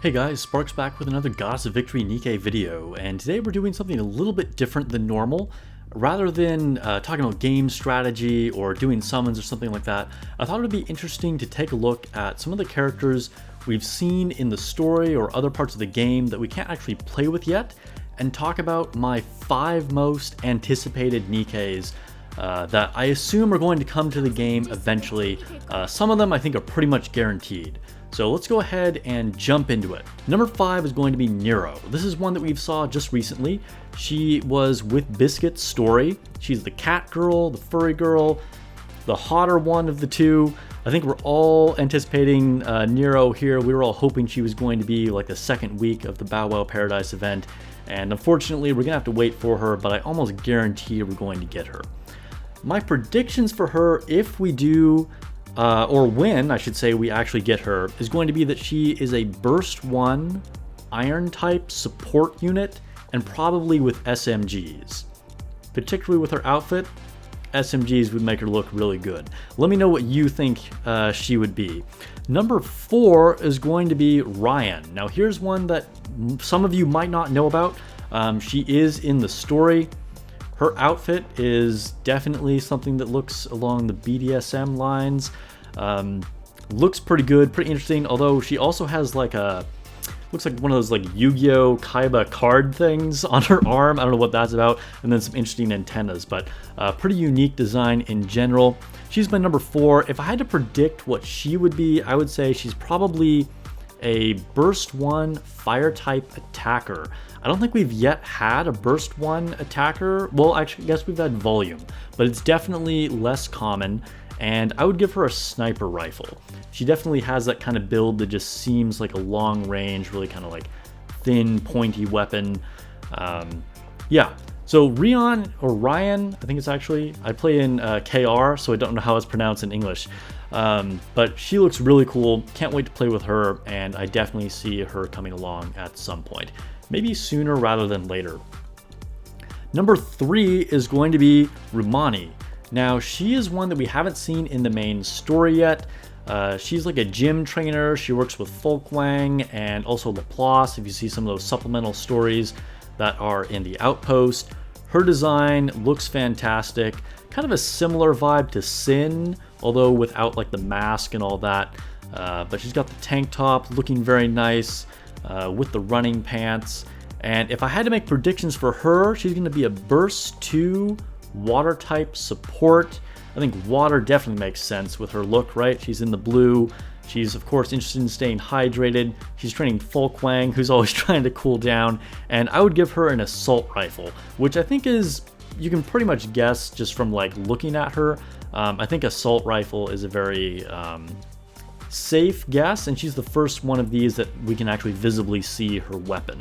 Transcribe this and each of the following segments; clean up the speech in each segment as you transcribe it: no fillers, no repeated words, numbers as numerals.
Hey guys, Sparks back with another Goddess of Victory Nikke video, and today we're doing something a little bit different than normal. Rather than talking about game strategy or doing summons or something like that, I thought it would be interesting to take a look at some of the characters we've seen in the story or other parts of the game that we can't actually play with yet, and talk about my 5 most anticipated Nikkes that I assume are going to come to the game eventually. Some of them I think are pretty much guaranteed. So let's go ahead and jump into it. Number 5 is going to be Nero. This is one that we've saw just recently. She was with Biscuit's story. She's the cat girl, the furry girl, the hotter one of the two. I think we're all anticipating Nero here. We were all hoping she was going to be like the second week of the Bow Wow Paradise event. And unfortunately, we're gonna have to wait for her, but I almost guarantee we're going to get her. My predictions for her, if we do, or when, I should say, we actually get her, is going to be that she is a Burst 1 Iron type support unit, and probably with SMGs. Particularly with her outfit, SMGs would make her look really good. Let me know what you think she would be. Number 4 is going to be Ryan. Now here's one that some of you might not know about. She is in the story. Her outfit is definitely something that looks along the BDSM lines. Looks pretty good, pretty interesting, although she also has like looks like one of those like Yu-Gi-Oh! Kaiba card things on her arm. I don't know what that's about. And then some interesting antennas, but pretty unique design in general. She's my number 4. If I had to predict what she would be, I would say she's probably a Burst 1 Fire type attacker. I don't think we've yet had a Burst 1 attacker. Well, actually, I guess we've had Volume, but it's definitely less common, and I would give her a sniper rifle. She definitely has that kind of build that just seems like a long range, really kind of like thin, pointy weapon. Yeah, so Ryan, I think it's actually, I play in KR, so I don't know how it's pronounced in English. But she looks really cool. Can't wait to play with her, and I definitely see her coming along at some point. Maybe sooner rather than later. Number 3 is going to be Romani. Now, she is one that we haven't seen in the main story yet. She's like a gym trainer. She works with Folkwang and also Laplace, if you see some of those supplemental stories that are in the Outpost. Her design looks fantastic. Kind of a similar vibe to Sin, although without like the mask and all that. But she's got the tank top looking very nice with the running pants. And if I had to make predictions for her, she's going to be a Burst 2 water type support. I think water definitely makes sense with her look, right? She's in the blue. She's, of course, interested in staying hydrated. She's training Folkwang, who's always trying to cool down. And I would give her an assault rifle, which I think is, you can pretty much guess just from like looking at her. I think assault rifle is a very safe guess, and she's the first one of these that we can actually visibly see her weapon.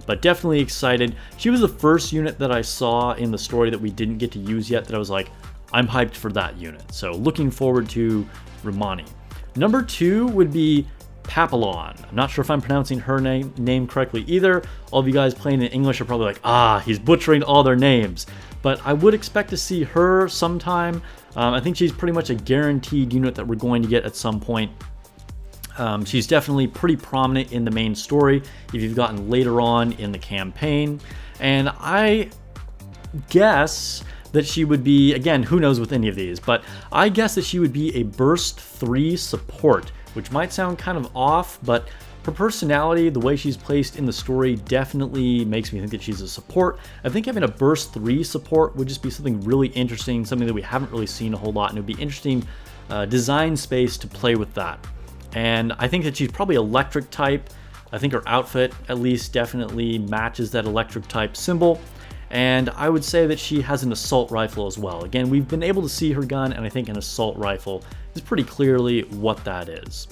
But definitely excited. She was the first unit that I saw in the story that we didn't get to use yet that I was like, I'm hyped for that unit. So looking forward to Romani. Number 2 would be Papillon. I'm not sure if I'm pronouncing her name correctly either. All of you guys playing in English are probably like, he's butchering all their names. But I would expect to see her sometime. I think she's pretty much a guaranteed unit that we're going to get at some point. She's definitely pretty prominent in the main story if you've gotten later on in the campaign. And I guess that she would be, again, who knows with any of these, but I guess that she would be a Burst 3 support, which might sound kind of off, but her personality, the way she's placed in the story, definitely makes me think that she's a support. I think having a Burst 3 support would just be something really interesting, something that we haven't really seen a whole lot, and it would be interesting design space to play with that. And I think that she's probably electric type. I think her outfit at least definitely matches that electric type symbol. And I would say that she has an assault rifle as well. Again, we've been able to see her gun, and I think an assault rifle is pretty clearly what that is.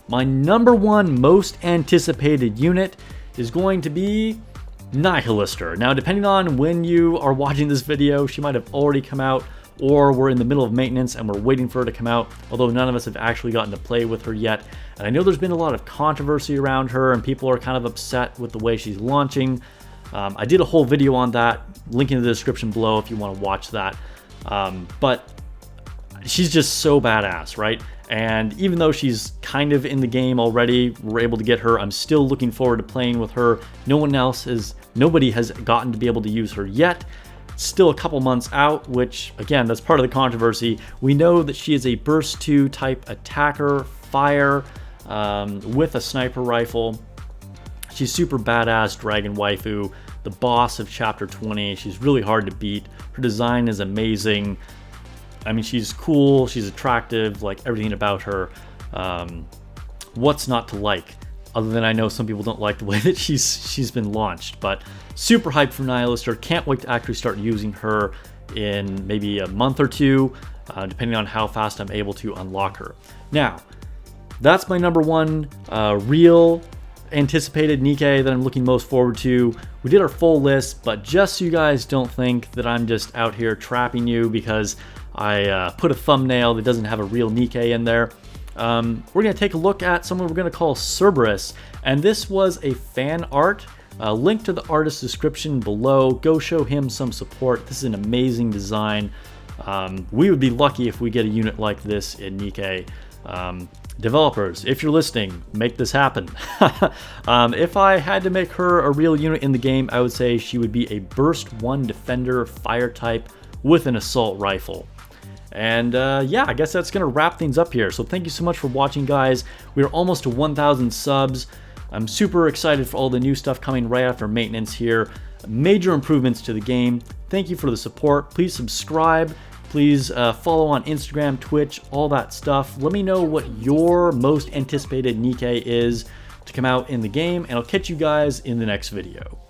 My number 1 most anticipated unit is going to be Nihilist. Now, depending on when you are watching this video, she might have already come out, or we're in the middle of maintenance and we're waiting for her to come out, although none of us have actually gotten to play with her yet. And I know there's been a lot of controversy around her, and people are kind of upset with the way she's launching. I did a whole video on that, link in the description below if you want to watch that. But she's just so badass, right? And even though she's kind of in the game already, we're able to get her. I'm still looking forward to playing with her. Nobody has gotten to be able to use her yet. Still a couple months out, which again, that's part of the controversy. We know that she is a burst 2 type attacker, fire, with a sniper rifle. She's super badass dragon waifu, the boss of chapter 20. She's really hard to beat. Her design is amazing. I mean, she's cool, she's attractive, like everything about her. What's not to like? Other than I know some people don't like the way that she's been launched, but super hyped for Nihilist. Can't wait to actually start using her in maybe a month or two, depending on how fast I'm able to unlock her. Now, that's my number one real anticipated Nikke that I'm looking most forward to. We did our full list, but just so you guys don't think that I'm just out here trapping you because I put a thumbnail that doesn't have a real Nikke in there. We're going to take a look at someone we're going to call Cerberus, and this was a fan art. Link to the artist's description below. Go show him some support. This is an amazing design. We would be lucky if we get a unit like this in Nikke. Developers, if you're listening, make this happen. If I had to make her a real unit in the game, I would say she would be a burst 1 defender fire type with an assault rifle. And yeah, I guess that's gonna wrap things up here. So thank you so much for watching, guys. We are almost to 1,000 subs. I'm super excited for all the new stuff coming right after maintenance here. Major improvements to the game. Thank you for the support. Please subscribe. Please follow on Instagram, Twitch, all that stuff. Let me know what your most anticipated Nikke is to come out in the game, and I'll catch you guys in the next video.